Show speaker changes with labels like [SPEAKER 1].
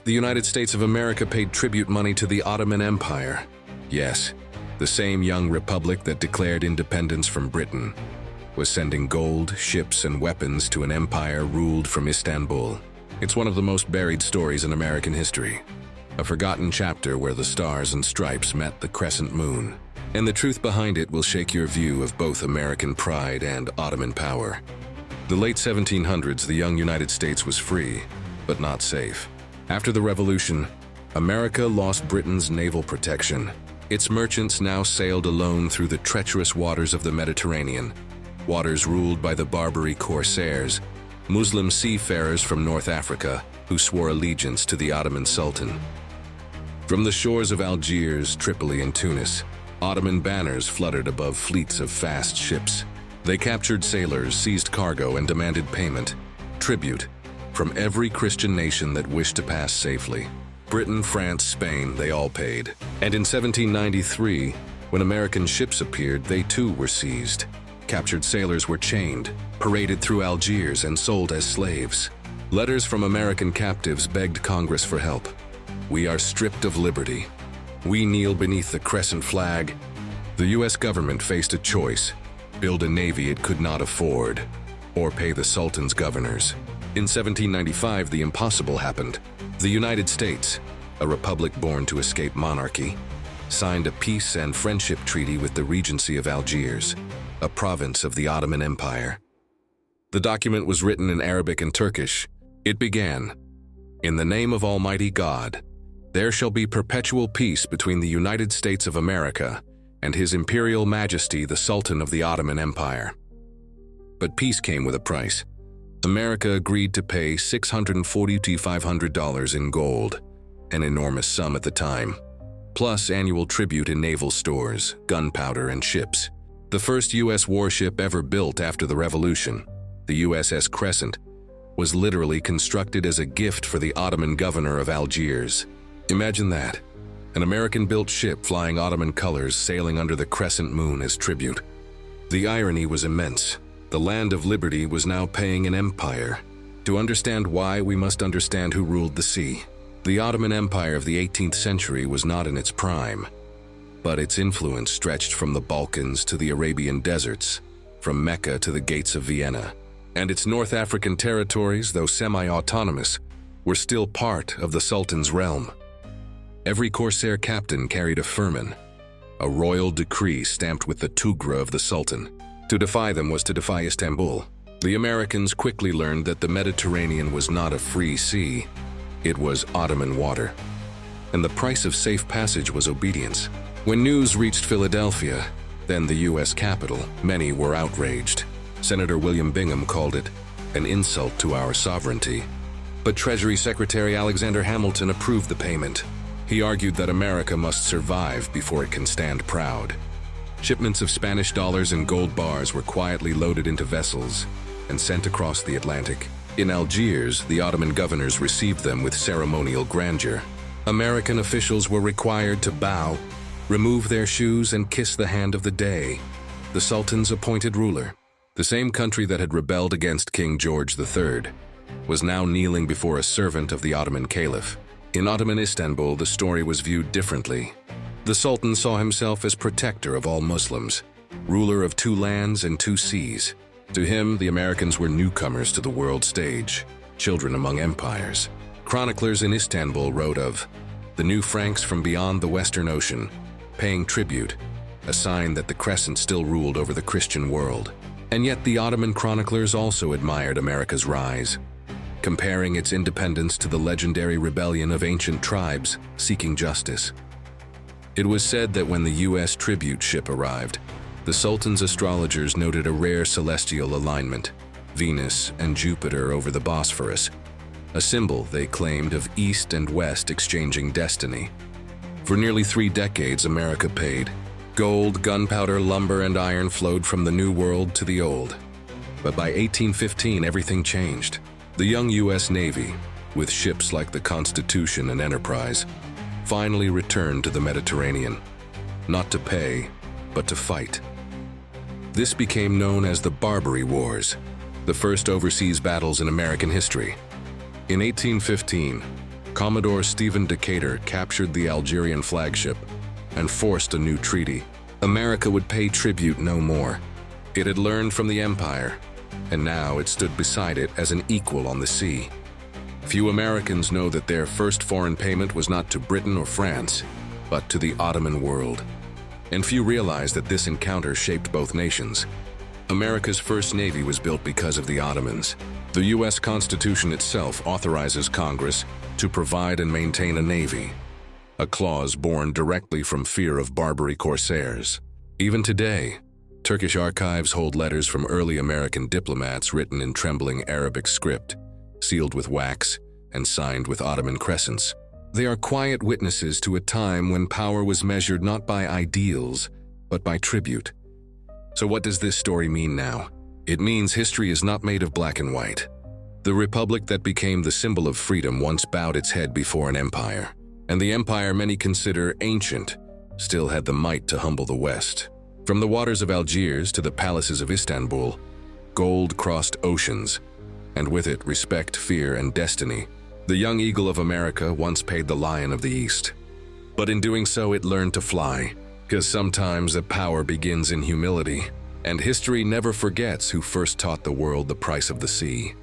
[SPEAKER 1] The United States of America paid tribute money to the Ottoman Empire. Yes, the same young republic that declared independence from Britain was sending gold, ships, and weapons to an empire ruled from Istanbul. It's one of the most buried stories in American history. A forgotten chapter where the stars and stripes met the crescent moon. And the truth behind it will shake your view of both American pride and Ottoman power. The late 1700s, the young United States was free, but not safe. After the Revolution, America lost Britain's naval protection. Its merchants now sailed alone through the treacherous waters of the Mediterranean, waters ruled by the Barbary corsairs, Muslim seafarers from North Africa who swore allegiance to the Ottoman Sultan. From the shores of Algiers, Tripoli, and Tunis, Ottoman banners fluttered above fleets of fast ships. They captured sailors, seized cargo, and demanded payment, tribute, from every Christian nation that wished to pass safely. Britain, France, Spain, they all paid. And in 1793, when American ships appeared, they too were seized. Captured sailors were chained, paraded through Algiers, and sold as slaves. Letters from American captives begged Congress for help. We are stripped of liberty. We kneel beneath the crescent flag. The U.S. government faced a choice: build a navy it could not afford, or pay the Sultan's governors. In 1795, the impossible happened. The United States, a republic born to escape monarchy, signed a peace and friendship treaty with the Regency of Algiers, a province of the Ottoman Empire. The document was written in Arabic and Turkish. It began, "In the name of Almighty God, there shall be perpetual peace between the United States of America and His Imperial Majesty the Sultan of the Ottoman Empire." But peace came with a price. America agreed to pay $640 to $500 in gold, an enormous sum at the time, plus annual tribute in naval stores, gunpowder, and ships. The first U.S. warship ever built after the Revolution, the USS Crescent, was literally constructed as a gift for the Ottoman governor of Algiers. Imagine that, an American-built ship flying Ottoman colors sailing under the crescent moon as tribute. The irony was immense. The land of liberty was now paying an empire. To understand why, we must understand who ruled the sea. The Ottoman Empire of the 18th century was not in its prime, but its influence stretched from the Balkans to the Arabian deserts, from Mecca to the gates of Vienna. And its North African territories, though semi-autonomous, were still part of the Sultan's realm. Every corsair captain carried a firman, a royal decree stamped with the tugra of the Sultan. To defy them was to defy Istanbul. The Americans quickly learned that the Mediterranean was not a free sea, it was Ottoman water. And the price of safe passage was obedience. When news reached Philadelphia, then the U.S. capital, many were outraged. Senator William Bingham called it an insult to our sovereignty. But Treasury Secretary Alexander Hamilton approved the payment. He argued that America must survive before it can stand proud. Shipments of Spanish dollars and gold bars were quietly loaded into vessels and sent across the Atlantic. In Algiers, the Ottoman governors received them with ceremonial grandeur. American officials were required to bow, remove their shoes, and kiss the hand of the Dey, the Sultan's appointed ruler. The same country that had rebelled against King George III was now kneeling before a servant of the Ottoman Caliph. In Ottoman Istanbul, the story was viewed differently. The Sultan saw himself as protector of all Muslims, ruler of 2 lands and 2 seas. To him, the Americans were newcomers to the world stage, children among empires. Chroniclers in Istanbul wrote of the new Franks from beyond the Western Ocean, paying tribute, a sign that the Crescent still ruled over the Christian world. And yet the Ottoman chroniclers also admired America's rise, comparing its independence to the legendary rebellion of ancient tribes seeking justice. It was said that when the U.S. tribute ship arrived, the Sultan's astrologers noted a rare celestial alignment, Venus and Jupiter over the Bosphorus, a symbol, they claimed, of East and West exchanging destiny. For nearly 3 decades, America paid. Gold, gunpowder, lumber, and iron flowed from the New World to the Old. But by 1815, everything changed. The young U.S. Navy, with ships like the Constitution and Enterprise, finally returned to the Mediterranean, not to pay, but to fight. This became known as the Barbary Wars, the first overseas battles in American history. In 1815, Commodore Stephen Decatur captured the Algerian flagship and forced a new treaty. America would pay tribute no more. It had learned from the empire, and now it stood beside it as an equal on the sea. Few Americans know that their first foreign payment was not to Britain or France, but to the Ottoman world. And few realize that this encounter shaped both nations. America's first navy was built because of the Ottomans. The U.S. Constitution itself authorizes Congress to provide and maintain a navy, a clause born directly from fear of Barbary corsairs. Even today, Turkish archives hold letters from early American diplomats written in trembling Arabic script, sealed with wax and signed with Ottoman crescents. They are quiet witnesses to a time when power was measured not by ideals, but by tribute. So what does this story mean now? It means history is not made of black and white. The republic that became the symbol of freedom once bowed its head before an empire. And the empire many consider ancient still had the might to humble the West. From the waters of Algiers to the palaces of Istanbul, gold crossed oceans, and with it respect, fear, and destiny. The young eagle of America once paid the lion of the East. But in doing so, it learned to fly, because sometimes the power begins in humility, and history never forgets who first taught the world the price of the sea.